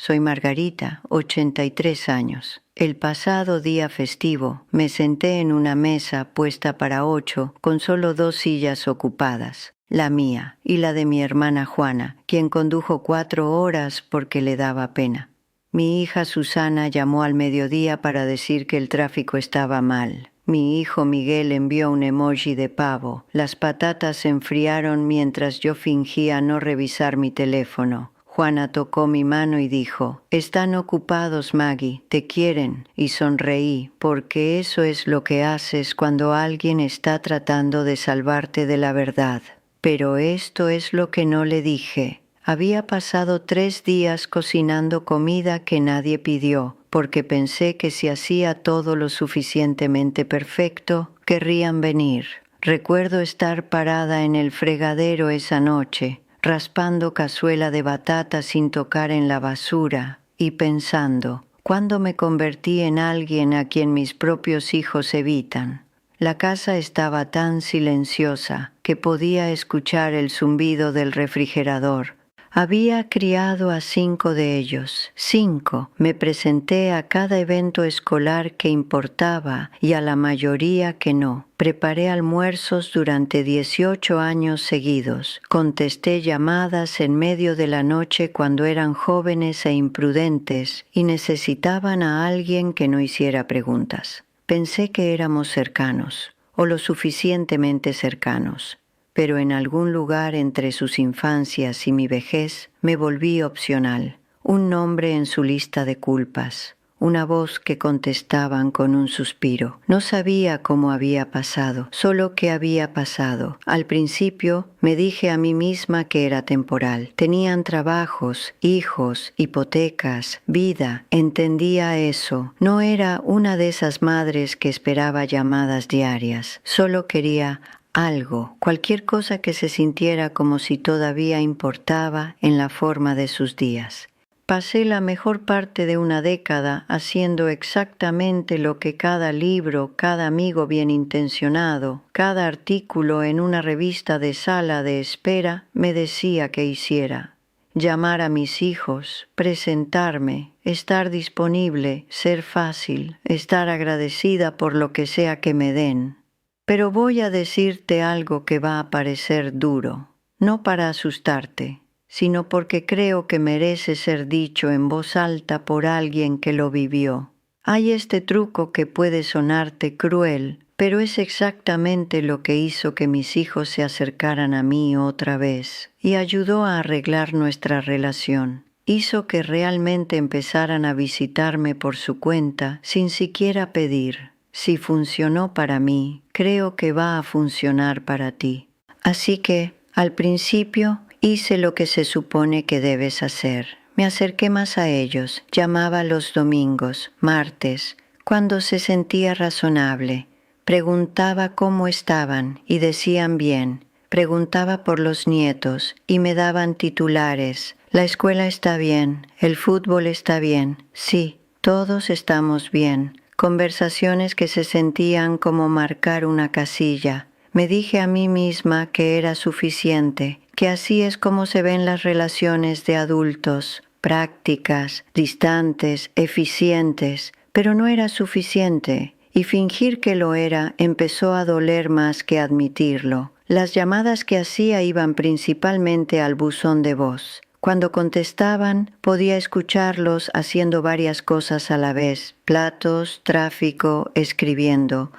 Soy Margarita, 83 años. El pasado día festivo me senté en una mesa puesta para 8 con solo 2 sillas ocupadas, la mía y la de mi hermana Juana, quien condujo 4 horas porque le daba pena. Mi hija Susana llamó al mediodía para decir que el tráfico estaba mal. Mi hijo Miguel envió un emoji de pavo. Las patatas se enfriaron mientras yo fingía no revisar mi teléfono. Juana tocó mi mano y dijo: «Están ocupados, Maggie, te quieren», y sonreí, porque eso es lo que haces cuando alguien está tratando de salvarte de la verdad. Pero esto es lo que no le dije. Había pasado 3 días cocinando comida que nadie pidió, porque pensé que si hacía todo lo suficientemente perfecto, querrían venir. Recuerdo estar parada en el fregadero esa noche, raspando cazuela de batata sin tocar en la basura, y pensando: ¿cuándo me convertí en alguien a quien mis propios hijos evitan? La casa estaba tan silenciosa que podía escuchar el zumbido del refrigerador. Había criado a 5 de ellos. 5. Me presenté a cada evento escolar que importaba y a la mayoría que no. Preparé almuerzos durante 18 años seguidos. Contesté llamadas en medio de la noche cuando eran jóvenes e imprudentes y necesitaban a alguien que no hiciera preguntas. Pensé que éramos cercanos, o lo suficientemente cercanos. Pero en algún lugar entre sus infancias y mi vejez me volví opcional, un nombre en su lista de culpas, una voz que contestaban con un suspiro. No sabía cómo había pasado, solo que había pasado. Al principio me dije a mí misma que era temporal. Tenían trabajos, hijos, hipotecas, vida. Entendía eso. No era una de esas madres que esperaba llamadas diarias. Solo quería algo, cualquier cosa que se sintiera como si todavía importaba en la forma de sus días. Pasé la mejor parte de una década haciendo exactamente lo que cada libro, cada amigo bien intencionado, cada artículo en una revista de sala de espera me decía que hiciera. Llamar a mis hijos, presentarme, estar disponible, ser fácil, estar agradecida por lo que sea que me den. Pero voy a decirte algo que va a parecer duro, no para asustarte, sino porque creo que merece ser dicho en voz alta por alguien que lo vivió. Hay este truco que puede sonarte cruel, pero es exactamente lo que hizo que mis hijos se acercaran a mí otra vez y ayudó a arreglar nuestra relación. Hizo que realmente empezaran a visitarme por su cuenta sin siquiera pedir. Si funcionó para mí, creo que va a funcionar para ti. Así que, al principio, hice lo que se supone que debes hacer. Me acerqué más a ellos, llamaba los domingos, martes, cuando se sentía razonable. Preguntaba cómo estaban y decían bien. Preguntaba por los nietos y me daban titulares. La escuela está bien, el fútbol está bien. Sí, todos estamos bien. Conversaciones que se sentían como marcar una casilla. Me dije a mí misma que era suficiente, que así es como se ven las relaciones de adultos, prácticas, distantes, eficientes, pero no era suficiente, y fingir que lo era empezó a doler más que admitirlo. Las llamadas que hacía iban principalmente al buzón de voz. Cuando contestaban, podía escucharlos haciendo varias cosas a la vez: platos, tráfico, escribiendo,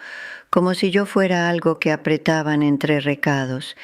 como si yo fuera algo que apretaban entre recados.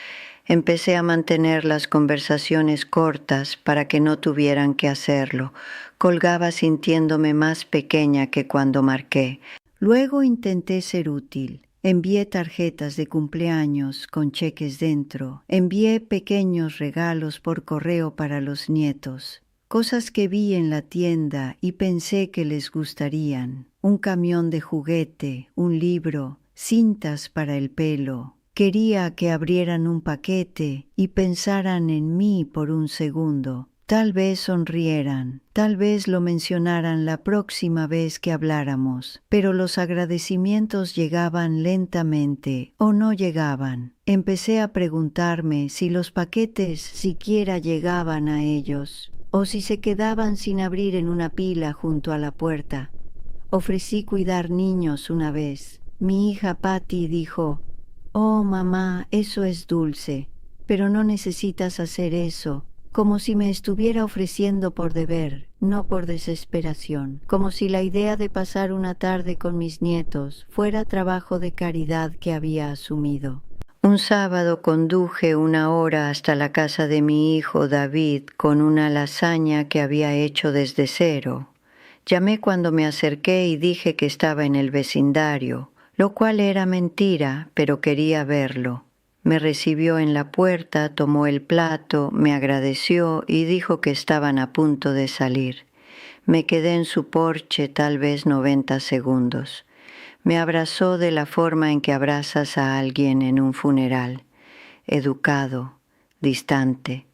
Empecé a mantener las conversaciones cortas para que no tuvieran que hacerlo. Colgaba sintiéndome más pequeña que cuando marqué. Luego intenté ser útil. Envié tarjetas de cumpleaños con cheques dentro. Envié pequeños regalos por correo para los nietos. Cosas que vi en la tienda y pensé que les gustarían. Un camión de juguete, un libro, cintas para el pelo. Quería que abrieran un paquete y pensaran en mí por un segundo. Tal vez sonrieran, tal vez lo mencionaran la próxima vez que habláramos, pero los agradecimientos llegaban lentamente o no llegaban. Empecé a preguntarme si los paquetes siquiera llegaban a ellos. o si se quedaban sin abrir en una pila junto a la puerta. Ofrecí cuidar niños una vez. Mi hija Patty dijo: «Oh, mamá, eso es dulce, pero no necesitas hacer eso», como si me estuviera ofreciendo por deber, no por desesperación, como si la idea de pasar una tarde con mis nietos fuera trabajo de caridad que había asumido. Un sábado conduje 1 hora hasta la casa de mi hijo David con una lasaña que había hecho desde cero. Llamé cuando me acerqué y dije que estaba en el vecindario, lo cual era mentira, pero quería verlo. Me recibió en la puerta, tomó el plato, me agradeció y dijo que estaban a punto de salir. Me quedé en su porche tal vez 90 segundos. Me abrazó de la forma en que abrazas a alguien en un funeral, educado, distante.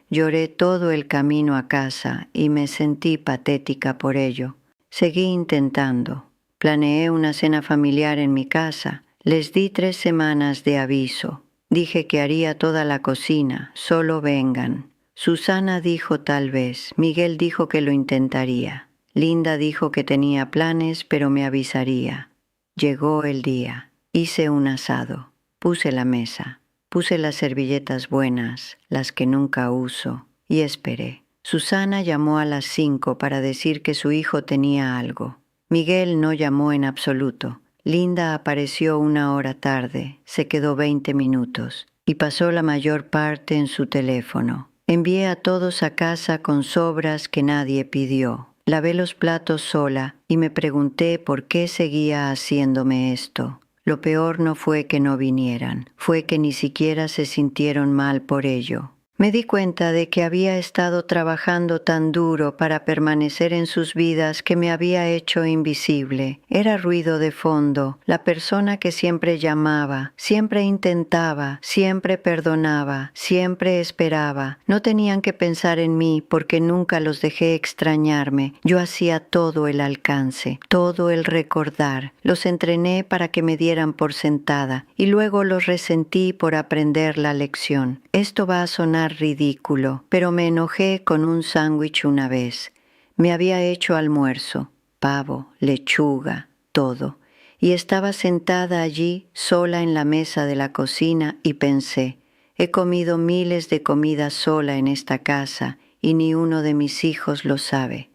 Lloré todo el camino a casa y me sentí patética por ello. Seguí intentando. Planeé una cena familiar en mi casa. Les di 3 semanas de aviso. Dije que haría toda la cocina, solo vengan. Susana dijo tal vez, Miguel dijo que lo intentaría. Linda dijo que tenía planes, pero me avisaría. Llegó el día. Hice un asado. Puse la mesa. Puse las servilletas buenas, las que nunca uso, y esperé. Susana llamó a las 5 para decir que su hijo tenía algo. Miguel no llamó en absoluto. Linda apareció 1 hora tarde, se quedó 20 minutos y pasó la mayor parte en su teléfono. Envié a todos a casa con sobras que nadie pidió. Lavé los platos sola y me pregunté por qué seguía haciéndome esto. Lo peor no fue que no vinieran, fue que ni siquiera se sintieron mal por ello. Me di cuenta de que había estado trabajando tan duro para permanecer en sus vidas que me había hecho invisible. Era ruido de fondo, la persona que siempre llamaba, siempre intentaba, siempre perdonaba, siempre esperaba. No tenían que pensar en mí porque nunca los dejé extrañarme. Yo hacía todo el alcance, todo el recordar. Los entrené para que me dieran por sentada y luego los resentí por aprender la lección. Esto va a sonar ridículo, pero me enojé con un sándwich una vez. Me había hecho almuerzo, pavo, lechuga, todo, y estaba sentada allí sola en la mesa de la cocina y pensé, he comido miles de comidas sola en esta casa y ni uno de mis hijos lo sabe.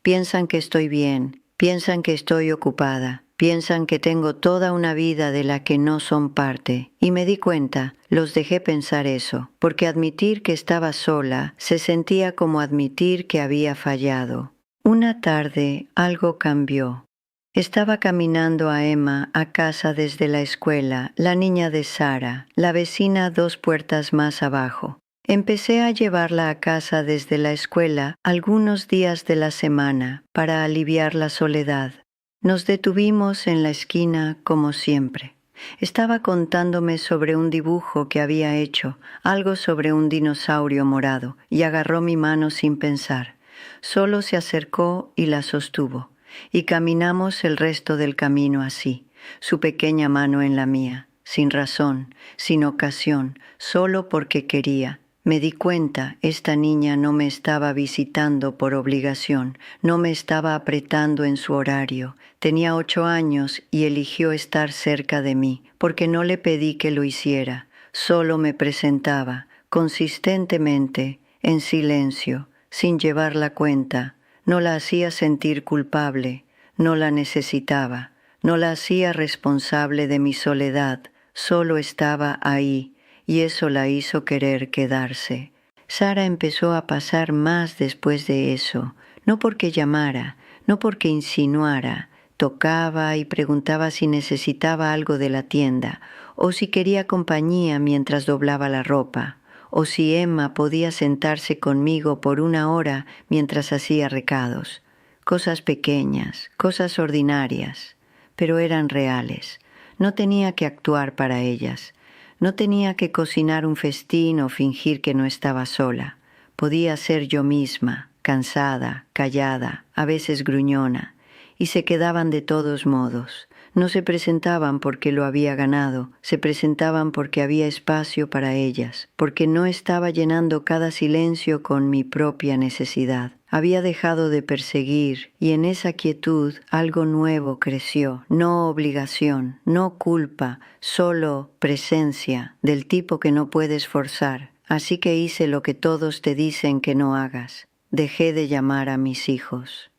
Piensan que estoy bien, piensan que estoy ocupada, piensan que tengo toda una vida de la que no son parte. Y me di cuenta, los dejé pensar eso, porque admitir que estaba sola se sentía como admitir que había fallado. Una tarde algo cambió. Estaba caminando a Emma a casa desde la escuela, la niña de Sara, la vecina 2 puertas más abajo. Empecé a llevarla a casa desde la escuela algunos días de la semana para aliviar la soledad. Nos detuvimos en la esquina como siempre. Estaba contándome sobre un dibujo que había hecho, algo sobre un dinosaurio morado, y agarró mi mano sin pensar. Solo se acercó y la sostuvo, y caminamos el resto del camino así, su pequeña mano en la mía, sin razón, sin ocasión, solo porque quería. Me di cuenta, esta niña no me estaba visitando por obligación, no me estaba apretando en su horario. Tenía 8 años y eligió estar cerca de mí, porque no le pedí que lo hiciera. Solo me presentaba, consistentemente, en silencio, sin llevar la cuenta. No la hacía sentir culpable, no la necesitaba, no la hacía responsable de mi soledad, solo estaba ahí. Y eso la hizo querer quedarse. Sara empezó a pasar más después de eso, no porque llamara, no porque insinuara, tocaba y preguntaba si necesitaba algo de la tienda, o si quería compañía mientras doblaba la ropa, o si Emma podía sentarse conmigo por 1 hora mientras hacía recados. Cosas pequeñas, cosas ordinarias, pero eran reales. No tenía que actuar para ellas. No tenía que cocinar un festín o fingir que no estaba sola. Podía ser yo misma, cansada, callada, a veces gruñona, y se quedaban de todos modos. No se presentaban porque lo había ganado, se presentaban porque había espacio para ellas, porque no estaba llenando cada silencio con mi propia necesidad. Había dejado de perseguir y en esa quietud algo nuevo creció, no obligación, no culpa, solo presencia, del tipo que no puedes forzar. Así que hice lo que todos te dicen que no hagas. Dejé de llamar a mis hijos.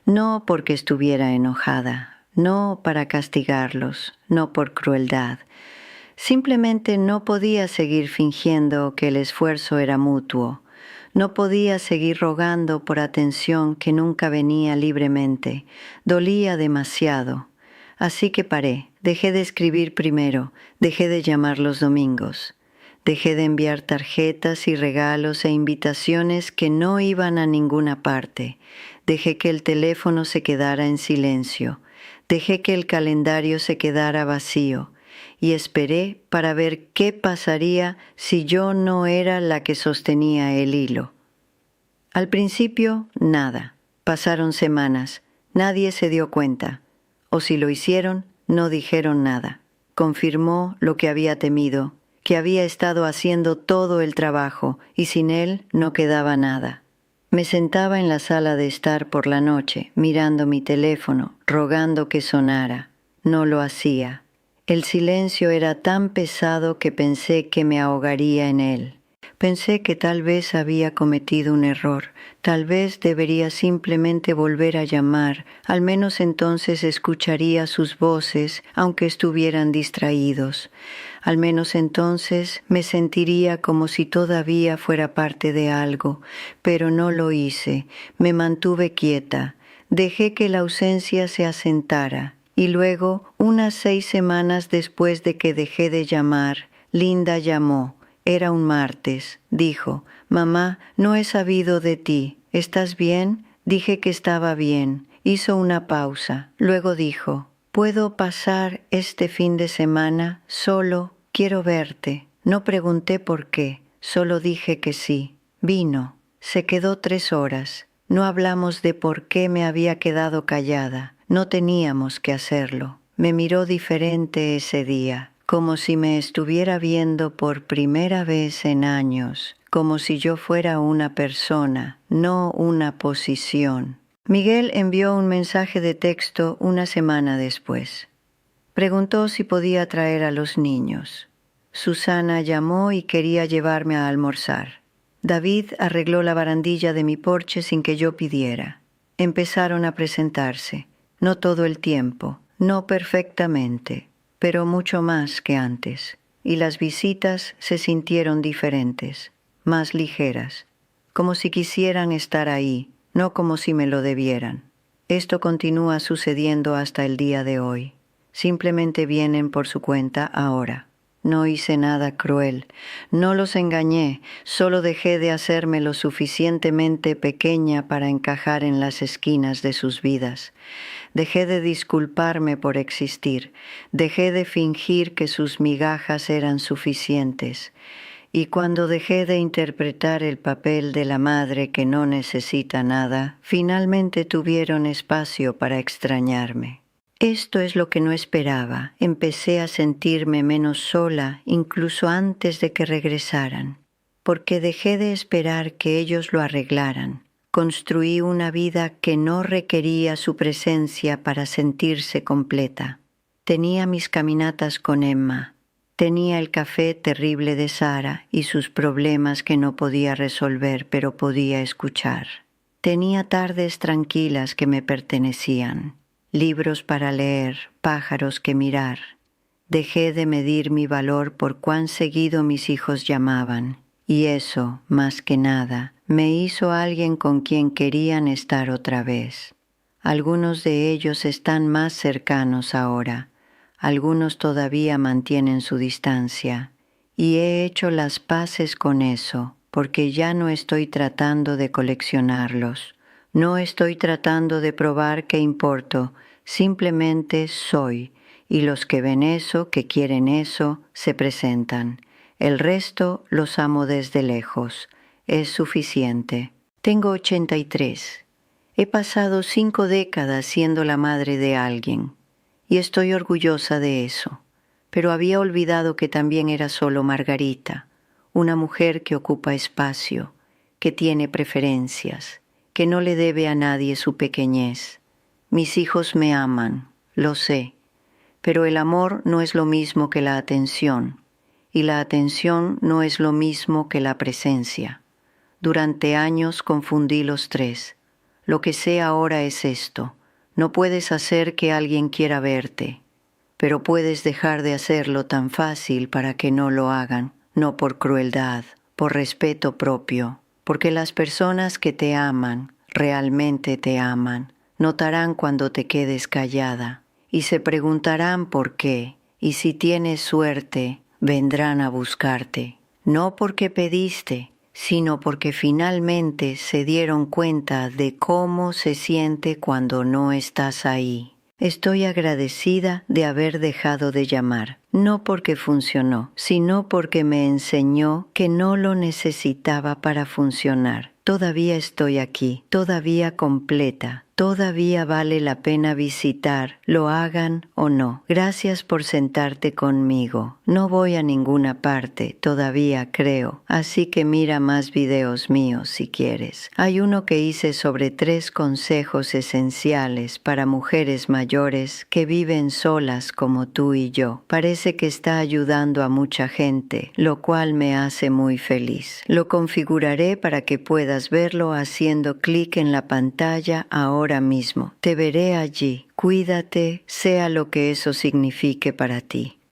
No porque estuviera enojada, no para castigarlos, no por crueldad. Simplemente no podía seguir fingiendo que el esfuerzo era mutuo. No podía seguir rogando por atención que nunca venía libremente. Dolía demasiado. Así que paré. Dejé de escribir primero. Dejé de llamar los domingos. Dejé de enviar tarjetas y regalos e invitaciones que no iban a ninguna parte. Dejé que el teléfono se quedara en silencio. Dejé que el calendario se quedara vacío. Y esperé para ver qué pasaría si yo no era la que sostenía el hilo. Al principio, nada. Pasaron semanas. Nadie se dio cuenta. O si lo hicieron, no dijeron nada. Confirmó lo que había temido, que había estado haciendo todo el trabajo y sin él no quedaba nada. Me sentaba en la sala de estar por la noche, mirando mi teléfono, rogando que sonara. No lo hacía. El silencio era tan pesado que pensé que me ahogaría en él. Pensé que tal vez había cometido un error, tal vez debería simplemente volver a llamar, al menos entonces escucharía sus voces, aunque estuvieran distraídos. Al menos entonces me sentiría como si todavía fuera parte de algo, pero no lo hice, me mantuve quieta, dejé que la ausencia se asentara. Y luego, unas 6 semanas después de que dejé de llamar, Linda llamó. Era un martes. Dijo, «Mamá, no he sabido de ti. ¿Estás bien?» Dije que estaba bien. Hizo una pausa. Luego dijo, «¿Puedo pasar este fin de semana? Solo quiero verte». No pregunté por qué. Solo dije que sí. Vino. Se quedó 3 horas. No hablamos de por qué me había quedado callada. No teníamos que hacerlo. Me miró diferente ese día, como si me estuviera viendo por primera vez en años, como si yo fuera una persona, no una posición. Miguel envió un mensaje de texto una semana después. Preguntó si podía traer a los niños. Susana llamó y quería llevarme a almorzar. David arregló la barandilla de mi porche sin que yo pidiera. Empezaron a presentarse. No todo el tiempo, no perfectamente, pero mucho más que antes. Y las visitas se sintieron diferentes, más ligeras, como si quisieran estar ahí, no como si me lo debieran. Esto continúa sucediendo hasta el día de hoy. Simplemente vienen por su cuenta ahora. No hice nada cruel, no los engañé, solo dejé de hacerme lo suficientemente pequeña para encajar en las esquinas de sus vidas. Dejé de disculparme por existir, dejé de fingir que sus migajas eran suficientes. Y cuando dejé de interpretar el papel de la madre que no necesita nada, finalmente tuvieron espacio para extrañarme. Esto es lo que no esperaba. Empecé a sentirme menos sola incluso antes de que regresaran, porque dejé de esperar que ellos lo arreglaran. Construí una vida que no requería su presencia para sentirse completa. Tenía mis caminatas con Emma. Tenía el café terrible de Sara y sus problemas que no podía resolver pero podía escuchar. Tenía tardes tranquilas que me pertenecían. Libros para leer, pájaros que mirar. Dejé de medir mi valor por cuán seguido mis hijos llamaban, y eso, más que nada, me hizo alguien con quien querían estar otra vez. Algunos de ellos están más cercanos ahora, algunos todavía mantienen su distancia, y he hecho las paces con eso, porque ya no estoy tratando de coleccionarlos. No estoy tratando de probar que importo, simplemente soy, y los que ven eso, que quieren eso, se presentan. El resto los amo desde lejos. Es suficiente. Tengo 83. He pasado 5 décadas siendo la madre de alguien, y estoy orgullosa de eso. Pero había olvidado que también era solo Margarita, una mujer que ocupa espacio, que tiene preferencias, que no le debe a nadie su pequeñez. Mis hijos me aman, lo sé, pero el amor no es lo mismo que la atención, y la atención no es lo mismo que la presencia. Durante años confundí los tres. Lo que sé ahora es esto: no puedes hacer que alguien quiera verte, pero puedes dejar de hacerlo tan fácil para que no lo hagan, no por crueldad, por respeto propio, porque las personas que te aman, realmente te aman, notarán cuando te quedes callada y se preguntarán por qué, y si tienes suerte, vendrán a buscarte, no porque pediste, sino porque finalmente se dieron cuenta de cómo se siente cuando no estás ahí. Estoy agradecida de haber dejado de llamar, no porque funcionó, sino porque me enseñó que no lo necesitaba para funcionar. Todavía estoy aquí, todavía completa, todavía vale la pena visitar, lo hagan o no. Gracias por sentarte conmigo. No voy a ninguna parte, todavía creo, así que mira más videos míos si quieres. Hay uno que hice sobre 3 consejos esenciales para mujeres mayores que viven solas como tú y yo. Parece que está ayudando a mucha gente, lo cual me hace muy feliz. Lo configuraré para que puedas verlo haciendo clic en la pantalla ahora mismo. Te veré allí. Cuídate, sea lo que eso signifique para ti.